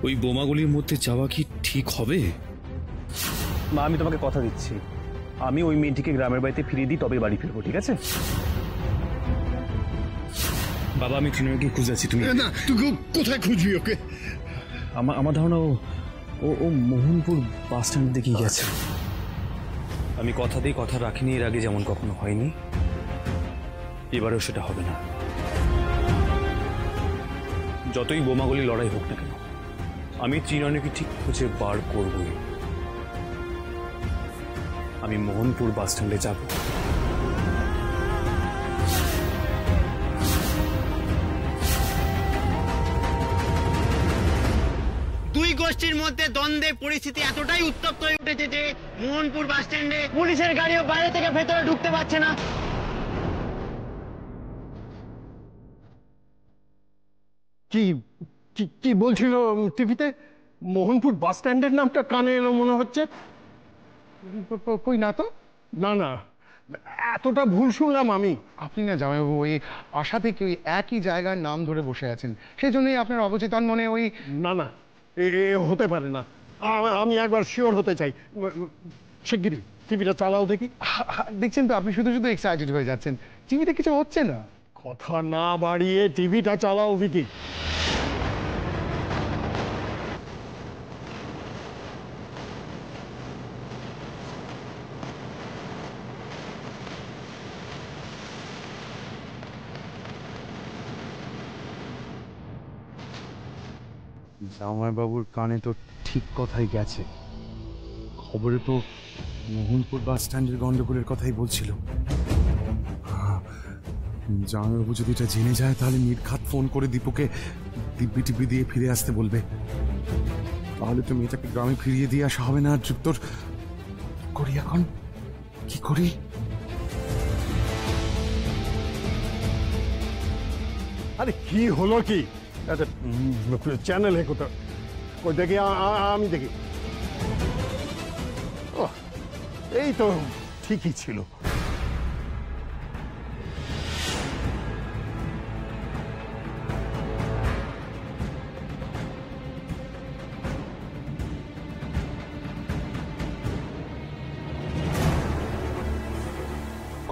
ওই বোমাগুলির মধ্যে যাওয়া কি ঠিক হবে? মা, আমি তোমাকে কথা দিচ্ছি, আমি ওই মেয়েটিকে গ্রামের বাড়িতে ফিরিয়ে দিই, তবে বাড়ি ফিরবো, ঠিক আছে? বাবা, আমি তৃণমূলকে খুঁজেছি। তুমি না, তুই কোথায় খুঁজবি ওকে? আমার ধারণা ও মোহনপুর বাস স্ট্যান্ডের দিকেই গেছে। আমি কথা দিই, কথা রাখিনি, এর আগে যেমন কখনো হয়নি, এবারেও সেটা হবে না। যতই বোমাগুলি লড়াই হোক না কেন, আমি তৃণমূলকে ঠিক খুঁজে বার করবই। আমি মোহনপুর বাস স্ট্যান্ডে যাব। দুই গোষ্ঠীর মধ্যে দ্বন্দ্বে পরিস্থিতি এতটাই উত্তপ্ত হয়ে উঠেছে যে মোহনপুর বাস স্ট্যান্ডে পুলিশের গাড়িও বাইরে থেকে ভেতরে ঢুকতে পারছে না। কি কি বলছিল টিভিতে? মোহনপুর বাস স্ট্যান্ডের নামটা কানে এলো মনে হচ্ছে। কই না তো, না এতটা ভুল শুনলাম আমি। আপনি না জামাইবাবু ওই আশা থেকে ওই একই জায়গার নাম ধরে বসে আছেন, সেই জন্যই আপনার অবচেতন মনে ওই। না এ হতে পারে না, আমি একবার শিওর হতে চাই। শিগগিরই টিভিটা চালাও দেখি। দেখছেন তো, আপনি শুধু শুধু এক্সাইটেড হয়ে যাচ্ছেন, টিভিতে কিছু হচ্ছে না। কথা না বাড়িয়ে টিভিটা চালাও ভিকি। জামাইবাবুর কানে তো ঠিক কথাই গেছে, খবরে তো মোহনপুর বাস স্ট্যান্ডের গন্ডগোলের কথাই বলছিল। জামাইবাবু যদি এটা জেনে যায় তাহলে নির্ঘাত ফোন করে দীপুকে দিব্যি টিব্বি দিয়ে ফিরে আসতে বলবে, তাহলে তো মেয়েটাকে গ্রামে ফিরিয়ে দিয়ে আসা হবে না। আর যুক্তর করি এখন, কি করি? আরে কি হলো কি? চ্যানেল হে কোথাও কই দেখি, আমি দেখি। এই তো ঠিকই ছিল।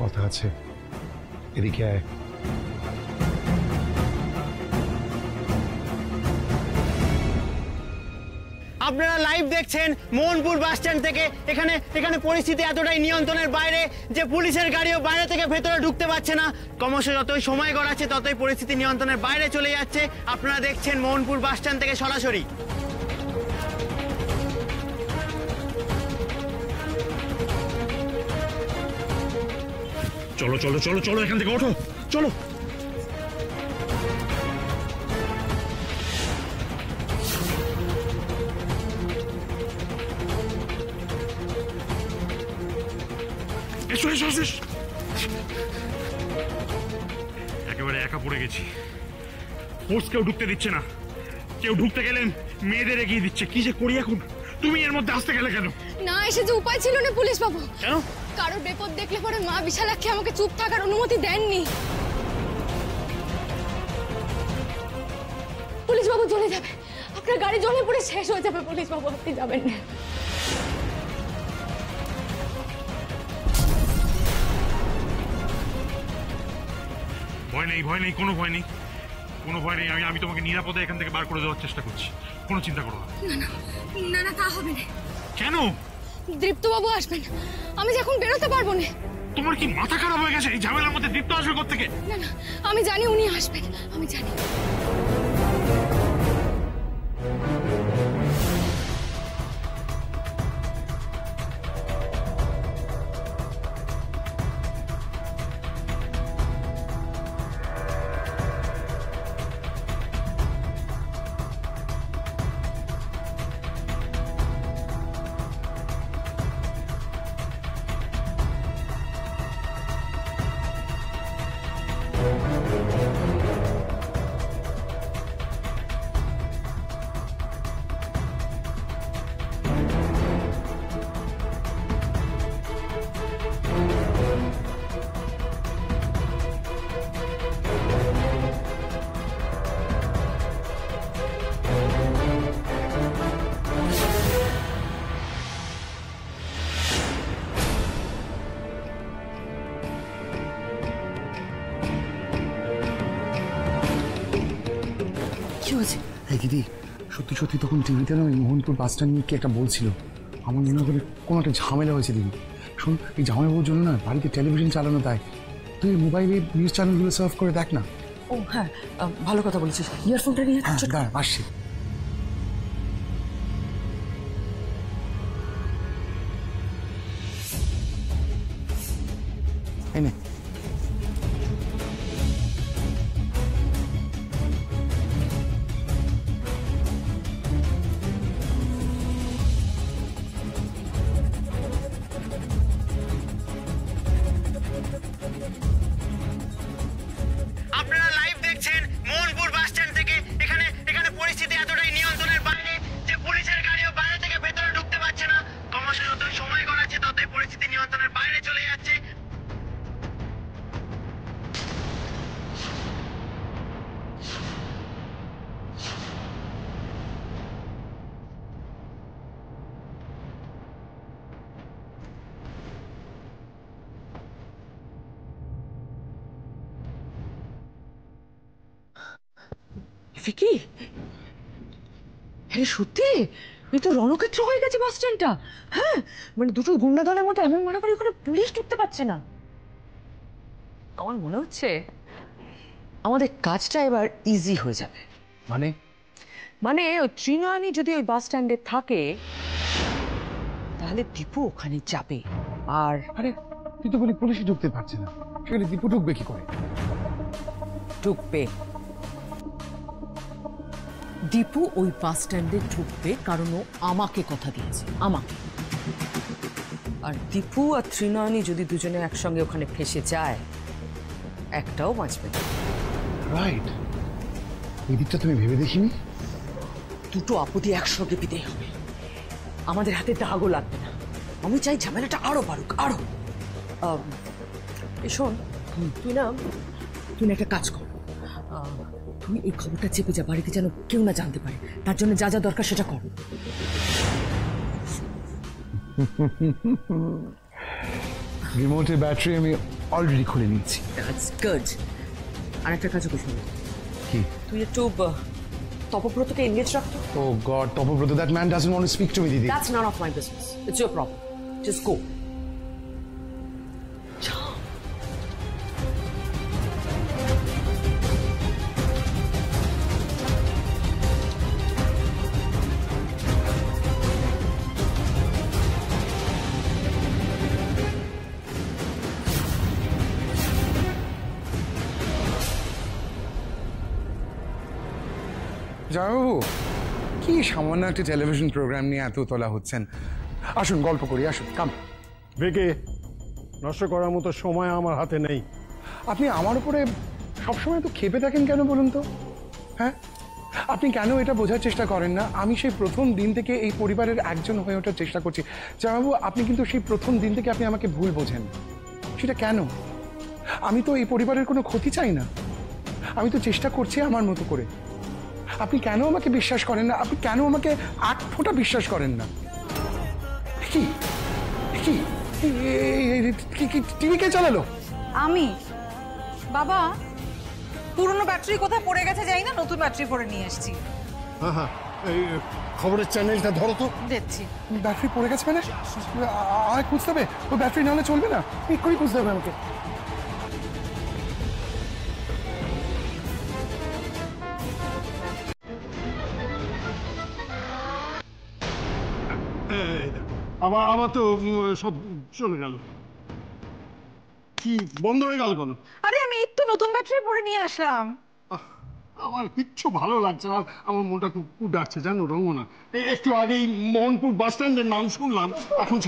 কথা আছে, এদিকে আয়। আপনারা লাইভ দেখছেন মোহনপুর বাস স্ট্যান্ড থেকে। এখানে পরিস্থিতি এতটাই নিয়ন্ত্রণের বাইরে যে পুলিশের গাড়িও বাইরে থেকে ভেতরে ঢুকতে পারছে না। ক্রমশ যতই সময় গড়াচ্ছে ততই পরিস্থিতি নিয়ন্ত্রণের বাইরে চলে যাচ্ছে। আপনারা দেখছেন মোহনপুর বাস স্ট্যান্ড থেকে সরাসরি। চলো চলো চলো চলো, এখান থেকে ওঠো, চলো। এসো এসো এসো। একেবারে একা পড়ে গেছি, ফোর্স কেউ ঢুকতে দিচ্ছে না, কেউ ঢুকতে গেলেন মেয়েদের এগিয়ে দিচ্ছে। কি যে করি এখন? তুমি এর মধ্যে আসতে গেলে কেন? না এসে যে উপায় ছিল না পুলিশ বাবু। কেন? কারোর বিপদ দেখলে পরে মা বিশালাক্ষী আমাকে চুপ থাকার অনুমতি দেননি। পুলিশ বাবু চলে যাবে, আপনার গাড়ি জ্বলে পড়ে শেষ হয়ে যাবে। পুলিশ বাবু আপনি যাবেন না। ভয় নেই, ভয় নেই, কোনো ভয় নেই, কোনো ভয় নেই। আমি তোমাকে নিরাপদে এখান থেকে বার করে দেওয়ার চেষ্টা করছি, কোনো চিন্তা করো না। না না তা হবে না। কেন? দীপ্ত বাবু আসবেন, আমি এখন বেরোতে পারবো না। তোমার কি মাথা খারাপ হয়ে গেছে? এই ঝামেলার মধ্যে দীপ্ত আসবে কোত্থেকে? না না, আমি জানি উনি আসবেন, আমি জানি। কি হয়েছে? এই দিদি, সত্যি সত্যি তখন টিভিতে না ওই মোহনপুর বাস স্ট্যান্ড নিয়ে কি একটা বলছিল। আমার মনে করে কোনো একটা ঝামেলা হয়েছে দিদি। শোন, এই ঝামেলার জন্য না বাড়িতে টেলিভিশন চালানো দেয়, তুই মোবাইলে নিউজ চ্যানেলগুলো সার্ভ করে দেখ না। ও হ্যাঁ, ভালো কথা বলেছিস। ইয়ারফোনটা নিয়ে হ্যাঁ দাঁড়া, আসছি। এই নে। আপনারা লাইভ দেখছেন মোহনপুর বাস স্ট্যান্ড থেকে। এখানে এখানে পরিস্থিতি এতটাই নিয়ন্ত্রণের বাইরে যে পুলিশের গাড়িও বাইরে থেকে ভেতরে ঢুকতে পারছে না। ক্রমশ যতই সময় গড়াচ্ছে ততই পরিস্থিতি নিয়ন্ত্রণের বাইরে চলে যাচ্ছে। ভিকি, হ্যাঁ সত্যি এই তো রণক্ষেত্র হয়ে গেছে বাস স্ট্যান্ডটা। হ্যাঁ, মানে দুটো গুন্ডা দলের মধ্যে এমন মনে করি ওখানে পুলিশ ঢুকতে পারছে না। আমার মনে হচ্ছে আমাদের কাজটা এবার ইজি হয়ে যাবে। মানে মানে ওই ত্রিনয়নী যদি ওই বাস স্ট্যান্ডে থাকে তাহলে দীপু ওখানে যাবে। আর আরে তুই তো বলি পুলিশে ঢুকতে পারছে না, সেখানে দীপু ঢুকবে কি করে? ঢুকবে, দীপু ওই বাস স্ট্যান্ডে ঢুকবে, কারণ ও আমাকে কথা দিয়েছে, আমাকে। আর দীপু আর ত্রিনয়নী যদি দুজনে একসঙ্গে ওখানে ফেসে যায়, একটাও বাঁচবে না। রাইট, এই দিকটা তুমি ভেবে দেখিনি। দুটো আপত্তি একসঙ্গে বিদেয় হবে, আমাদের হাতে দাগও লাগবে না। আমি চাই ঝামেলাটা আরো বাড়ুক, আরো। শোন, তুই না একটা কাজ কর, তুই এই খবরটা চেপে যা, বাড়িতে যেন কেউ না জানতে পারে। তার জন্য যা যা দরকার সেটা কর। রিমোটের ব্যাটারি আমি অলরেডি খুলে নিয়েছি। That's good. আর একটা কাজ করবি, কি? তুই একটু তপব্রতকে এনগেজ রাখতো। Oh God, Tapabrata, that man doesn't want to speak to me, দিদি। That's none of my business. It's your problem. Just go. জামাইবাবু, কি সামান্য একটা টেলিভিশন প্রোগ্রাম নিয়ে এত তোলা হচ্ছেন? আসুন গল্প করি, আসুন, কাম। বেকে নষ্ট করার মতো সময় আমার হাতে নেই। আপনি আমার উপরে সবসময় তো ক্ষেপে থাকেন কেন বলুন তো? হ্যাঁ, আপনি কেন এটা বোঝার চেষ্টা করেন না আমি সেই প্রথম দিন থেকে এই পরিবারের একজন হয়ে ওঠার চেষ্টা করছি? জামাইবাবু, আপনি কিন্তু সেই প্রথম দিন থেকে আপনি আমাকে ভুল বোঝেন। সেটা কেন? আমি তো এই পরিবারের কোনো ক্ষতি চাই না, আমি তো চেষ্টা করছি আমার মতো করে। আপনি কেন আমাকে বিশ্বাস করেন না? আপনি কেন আমাকে এক ফোঁটা বিশ্বাস করেন না? কি কি টিভি কে চালালো? আমি। বাবা, পুরনো ব্যাটারি কোথায় পড়ে গেছে যাই না, নতুন ব্যাটারি ভরে নিয়ে এসেছি। হ্যাঁ হ্যাঁ, এই খবরের চ্যানেলটা ধরো তো। দেখছি। ব্যাটারি পড়ে গেছে মানে? আর খুঁজতে হবে, ওই ব্যাটারি নাহলে চলবে না, এক্ষুনি খুঁজতে হবে আমাকে। আমার তো সব চলে গেল। কি বন্ধ হয়ে গেল কেন? আরে আমি এই তো নতুন ব্যাটারি ভরে নিয়ে আসলাম। আমার কিচ্ছু ভালো লাগছে না, আমার মনটা খুব ডাকছে জানো রঙ্গনা। একটু আগেই মোহনপুর বাস স্ট্যান্ডের নাম শুনলাম, এখন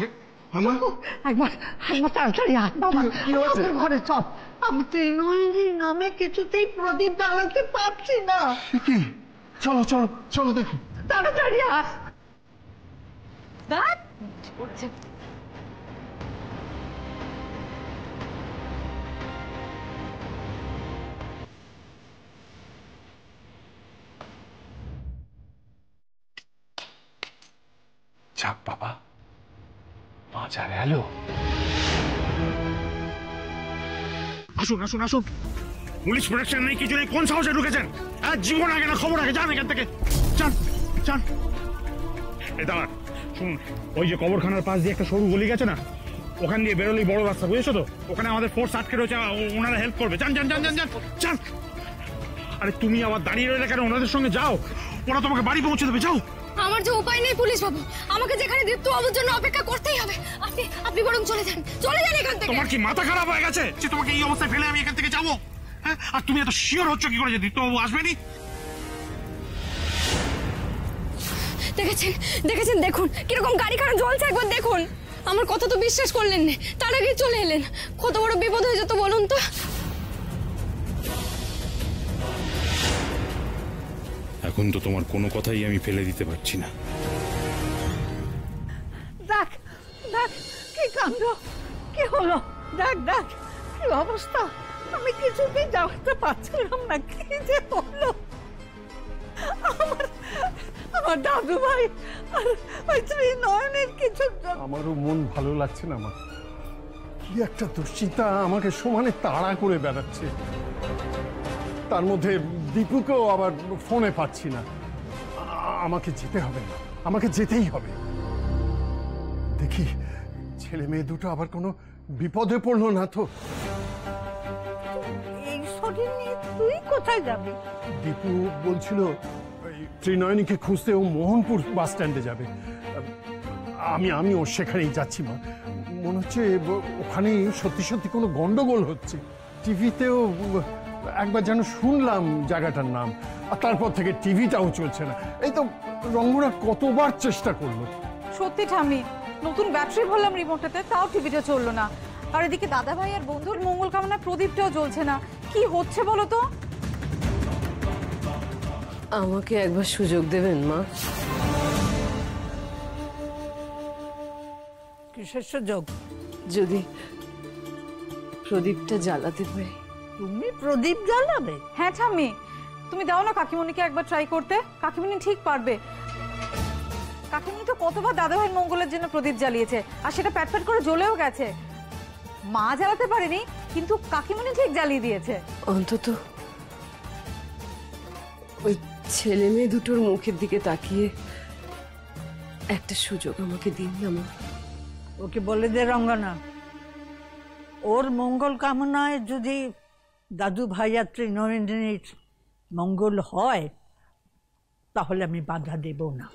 একবার তাড়াতাড়ি আয় বাবা, ঘরে চল। আমি তো নামে কিছুতেই প্রদীপ জ্বালাতে পারছি না। কি? চলো চলো চলো দেখো, তাড়াতাড়ি আয়। যাক বাবা, মজা গেল। আসুন আসুন আসুন, পুলিশ প্রোটেকশন নেই, কিছু নেই, কোন সাহসে ঢুকেছেন? হ্যাঁ, জীবন আগে না খবর আগে, যান এখান থেকে, যান যান। এই দাঁড়ান, শুনুন, ওই যে কবরখানার পাশ দিয়ে একটা সরু গলি গেছে না, ওখান দিয়ে বেরোলেই বড় রাস্তা, বুঝেছো তো? ওখানে আমাদের ফোর্স আটকে রয়েছে, ওনারা হেল্প করবে। যান যান যান যান যান যান। আরে তুমি আবার দাঁড়িয়ে রইলে কেন? ওনাদের সঙ্গে যাও, ওরা তোমাকে বাড়ি পৌঁছে দেবে, যাও। আমার যে উপায় নেই পুলিশ বাবু, আমাকে যেখানে দীপ্ত বাবুর জন্য অপেক্ষা করতেই হবে। আপনি আপনি বরং চলে যান, চলে যান এখান থেকে। তোমার কি মাথা খারাপ হয়ে গেছে যে তোমাকে এই অবস্থায় ফেলে আমি এখান থেকে যাবো? হ্যাঁ, আর তুমি এত শিওর হচ্ছ কি করে যে দীপ্ত বাবু আসবেনি? দেখেছেন দেখেছেন, দেখুন কিরকম গাড়ি খারাপ জ্বলছে, একবার দেখুন। আমার কথা তো বিশ্বাস করলেন না, তার আগে চলে এলেন। কত বড় বিপদ হয়ে যেত বলুন তো। এখন তো তোমার কোনো কথাই আমি ফেলে দিতে পারছি না। দেখ দেখ কি কাণ্ড, কি হলো, দেখ দেখ কি অবস্থা। আমি কিছুতেই জানতে পারছিলাম না কি যে হলো। আমার দাদু ভাই আর ওই ত্রিনয়নের কিছু। আমারও মন ভালো লাগছে না মা। কি একটা দুশ্চিন্তা আমাকে সমানে তাড়া করে বেড়াচ্ছে। তার মধ্যে দীপুকেও আবার ফোনে পাচ্ছি না। আমাকে যেতে হবে না, আমাকে যেতেই হবে। দেখি ছেলে মেয়ে দুটো আবার কোনো বিপদে পড়লো না তো। এই শরীর নিয়ে তুই কোথায় যাবি? দীপু বলছিল ত্রিনয়নীকে খুঁজতে ও মোহনপুর বাস স্ট্যান্ডে যাবে। আমিও সেখানেই যাচ্ছি মা। মনে হচ্ছে ওখানেই সত্যি সত্যি কোনো গন্ডগোল হচ্ছে। টিভিতেও একবার যেন শুনলাম জায়গাটার নাম, আর তারপর থেকে টিভিটাও চলছে না। এই তো রঙ্গনা কতবার চেষ্টা করলো। সত্যি ঠাম্মি, নতুন ব্যাটারি ভরলাম রিমোটটাতে, তাও টিভিটা চললো না। আর এদিকে দাদা ভাই আর বন্ধুর মঙ্গল কামনা প্রদীপটাও জ্বলছে না। কি হচ্ছে বলো তো? আমাকে একবার সুযোগ দেবেন মা? কিসের সুযোগ? যদি প্রদীপটা জ্বালাতে পারি। তুমি প্রদীপ জ্বালাবে? হ্যাঁ ঠাম্মি, তুমি দাও না কাকিমণিকে একবার ট্রাই করতে। কাকিমণি ঠিক পারবে। কাকিমণি তো কতবার দাদা ভাইয়ের মঙ্গলের জন্য প্রদীপ জ্বালিয়েছে, আর সেটা প্যাট প্যাট করে জ্বলেও গেছে। মা জ্বালাতে পারেনি, কিন্তু কাকিমণি ঠিক জ্বালিয়ে দিয়েছে। অন্তত ওই ছেলে মেয়ে দুটোর মুখের দিকে তাকিয়ে একটা সুযোগ আমাকে দিন না মা। ওকে বলে দে রঙ্গনা, ওর মঙ্গল কামনায় যদি দাদু ভাই আর ত্রিনয়নীর মঙ্গল হয় তাহলে আমি বাধা দেব না।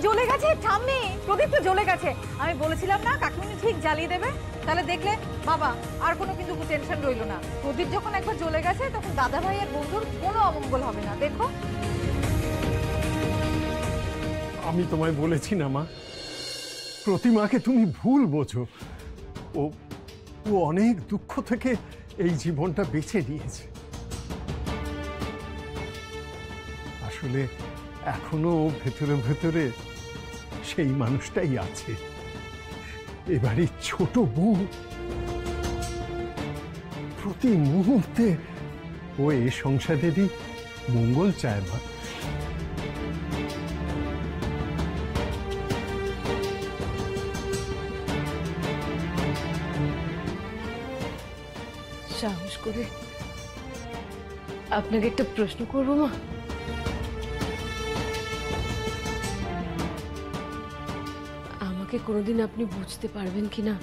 জ্বলে গেছে ঠাম্মি, প্রদীপ তো জ্বলে গেছে। আমি বলেছিলাম না কাকিমণি ঠিক জ্বালিয়ে দেবে। তাহলে দেখলে বাবা, আর কোনো কিন্তু টেনশন রইলো না। প্রদীপ যখন একবার জ্বলে গেছে তখন দাদা ভাই আর বন্ধুর কোনো অমঙ্গল হবে না। দেখো, আমি তোমায় বলেছি না মা, প্রতিমাকে তুমি ভুল বোঝো। ও অনেক দুঃখ থেকে এই জীবনটা বেছে নিয়েছে। আসলে এখনো ভেতরে ভেতরে সেই মানুষটাই আছে, এবারে ছোট বউ। প্রতি মুহূর্তে ও এই সংসারেরই মঙ্গল চায় মা। সাহস করে আপনাকে একটা প্রশ্ন করবো মা? আমাকে কোনোদিন আপনি বুঝতে পারবেন কিনা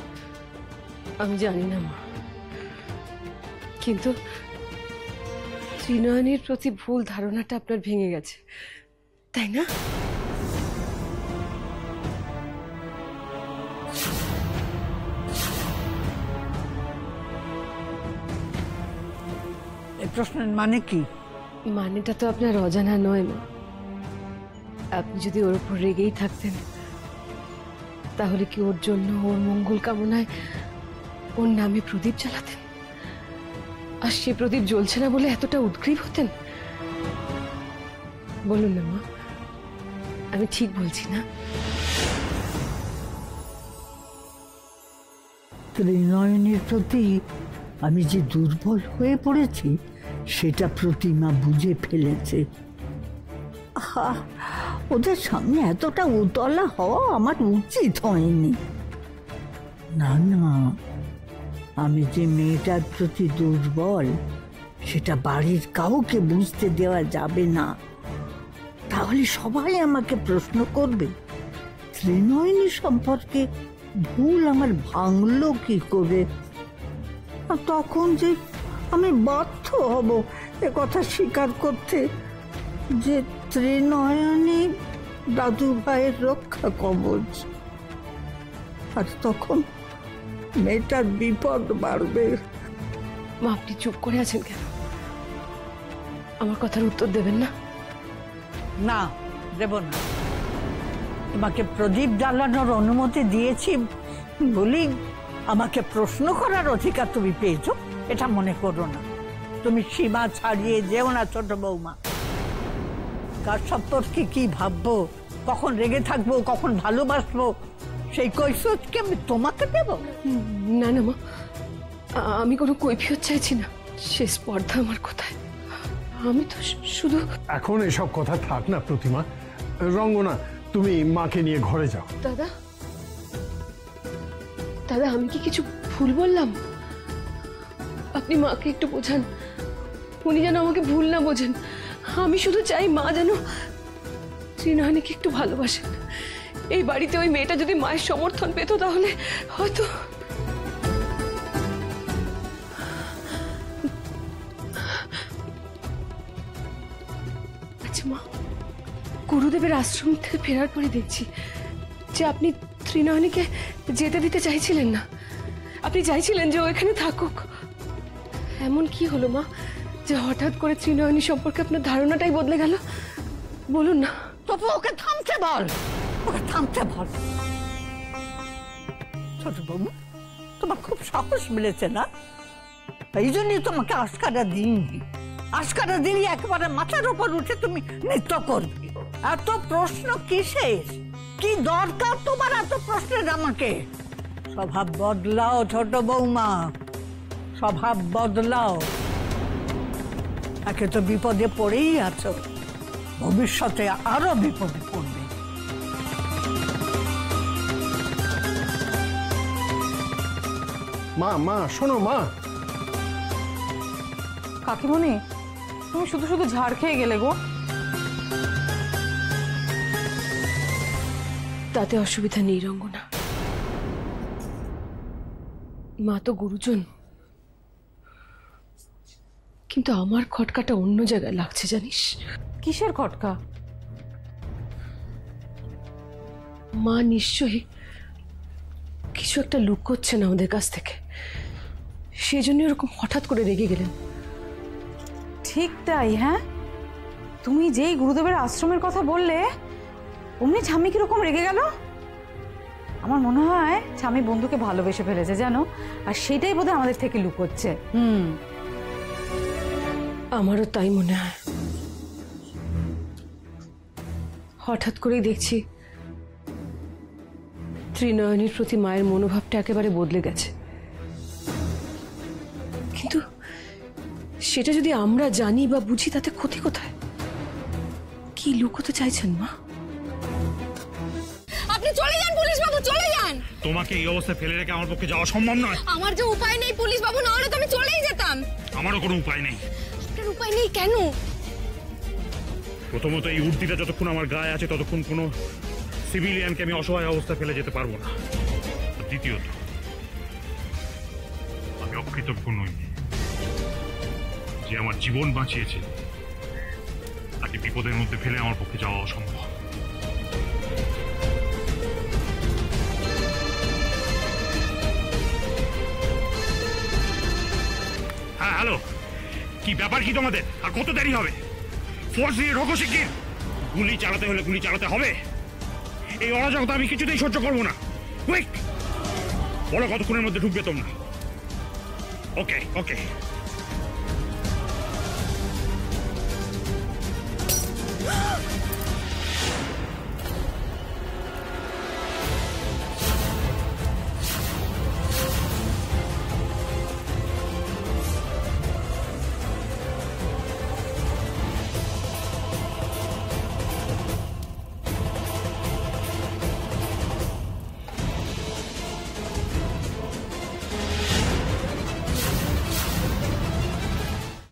আমি জানি না মা, কিন্তু ত্রিনয়নীর প্রতি ভুল ধারণাটা আপনার ভেঙে গেছে, তাই না? এই প্রশ্নের মানে কি? মানেটা তো আপনার অজানা নয় মা। আপনি যদি ওর উপর রেগেই থাকতেন তাহলে কি ওর জন্য, ওর মঙ্গল কামনায় ওর নামে প্রদীপ জ্বালাতেন? আর সে প্রদীপ জ্বলছে না বলে এতটা উদ্গ্রীব হতেন? বলুন না মা, আমি ঠিক বলছি না? ত্রিনয়নীর প্রতি আমি যে দুর্বল হয়ে পড়েছি সেটা প্রতিমা বুঝে ফেলেছে। আহা, ওদের সামনে এতটা উতলা হওয়া আমার উচিত হয়নি। না না, আমি যে মেয়েটার প্রতি দুর্বল সেটা বাড়ির কাউকে বুঝতে দেওয়া যাবে না, তাহলে সবাই আমাকে প্রশ্ন করবে ত্রিনয়নী সম্পর্কে ভুল আমার ভাঙলো কি করে। আর তখন যে আমি বাধ্য হব এ কথা স্বীকার করতে যে ত্রিনয়নী দাদু ভাইয়ের রক্ষা কবচ। আর তখন মেয়েটার বিপদ বাড়বে। মা, আপনি চুপ করে আছেন কেন? আমার কথার উত্তর দেবেন না? না, দেব না। তোমাকে প্রদীপ জ্বালানোর অনুমতি দিয়েছি বলি আমাকে প্রশ্ন করার অধিকার তুমি পেয়েছো, এটা মনে করো না। তুমি সীমা ছাড়িয়ে যেও না ছোট বৌমা। কার সম্পর্কে কি ভাববো, কখন রেগে থাকবো, কখন ভালোবাসবো, সেই কৈফিয়ত কি আমি তোমাকে দেব? না না মা, আমি কোনো কৈফিয়ত চাইছি না। সে স্পর্ধা আমার কোথায়? আমি তো শুধু... এখন এসব কথা থাক না প্রতিমা। রঙ্গনা, তুমি মাকে নিয়ে ঘরে যাও। দাদা, দাদা, আমি কি কিছু ভুল বললাম? আপনি মাকে একটু বোঝান, উনি যেন আমাকে ভুল না বোঝেন। আমি শুধু চাই মা যেন ত্রিনয়নীকে একটু ভালোবাসেন। এই বাড়িতে ওই মেয়েটা যদি মায়ের সমর্থন পেত তাহলে হয়তো... আচ্ছা মা, গুরুদেবের আশ্রম থেকে ফেরার পরে দেখছি যে আপনি ত্রিনয়নীকে যেতে দিতে চাইছিলেন না। আপনি চাইছিলেন যে ও এখানে থাকুক। এমন কি হলো মা যে হঠাৎ করে ত্রিনয়নী সম্পর্কে আপনার ধারণাটাই বদলে গেল? বলুন না। তবু ওকে থামতে বল, ওকে থামতে বল। ছোট বাবু, তোমার খুব সাহস মিলেছে না? এই জন্যই তোমাকে আস্কারা দিইনি। আস্কারা দিলে একেবারে মাথার উপর উঠে তুমি নৃত্য করবে। এত প্রশ্ন কিসের? কি দরকার তোমার এত প্রশ্নের আমাকে? স্বভাব বদলাও ছোট বৌমা, স্বভাব বদলাও। একে তো বিপদে পড়েই আছো, ভবিষ্যতে আরো বিপদে পড়বে। মা, মা শোনো মা। কাকিমণি, তুমি শুধু শুধু ঝাড় খেয়ে গেলে গো। তাতে অসুবিধা নেই রঙ্গনা, মা তো গুরুজন। কিন্তু আমার খটকাটা অন্য জায়গায় লাগছে জানিস? কিসের খটকা? মা নিশ্চয়ই কিছু একটা লুকোচ্ছেন আমাদের কাছ থেকে, সেই জন্য এরকম হঠাৎ করে রেগে গেলেন। ঠিক তাই। হ্যাঁ, তুমি যেই গুরুদেবের আশ্রমের কথা বললে অমনি ছামি কিরকম রেগে গেল। আমার মনে হয় ছামি বন্ধুকে ভালোবেসে ফেলেছে জানো, আর সেটাই বোধহয় আমাদের থেকে লুকোচ্ছে। আমারও তাই মনে হয়। হঠাৎ করেই দেখছি ত্রিনয়নীর প্রতি মায়ের মনোভাবটা একেবারে বদলে গেছে। কিন্তু সেটা যদি আমরা জানি বা বুঝি তাতে ক্ষতি কোথায়? কি লুকোতে চাইছেন মা? আপনি চলে যান পুলিশ বাবু, চলে যান। তোমাকে এই অবস্থায় ফেলে রেখে আমার পক্ষে যাওয়া সম্ভব নয়। আমার যে উপায় নেই পুলিশ বাবু, না হলে তো আমি চলেই যেতাম। আমারও কোনো উপায় নেই। আপনার উপায় নেই কেন? প্রথমত এই উর্দিটা যতক্ষণ আমার গায়ে আছে ততক্ষণ কোনো সিভিলিয়ানকে আমি অসহায় অবস্থায় ফেলে যেতে পারবো না। দ্বিতীয়ত, আমি অকৃতজ্ঞ নই। যে আমার জীবন বাঁচিয়েছে তাকে বিপদের মধ্যে ফেলে আমার পক্ষে যাওয়া অসম্ভব। হ্যাঁ, হ্যালো, কি ব্যাপার কি তোমাদের? আর কত দেরি হবে? ফোর্স দিয়ে ঢোকো শিগগির। গুলি চালাতে হলে গুলি চালাতে হবে। এই অরাজকতা আমি কিছুতেই সহ্য করবো না। কুইক বলো, কতক্ষণের মধ্যে ঢুকবে তোমরা? ওকে ওকে।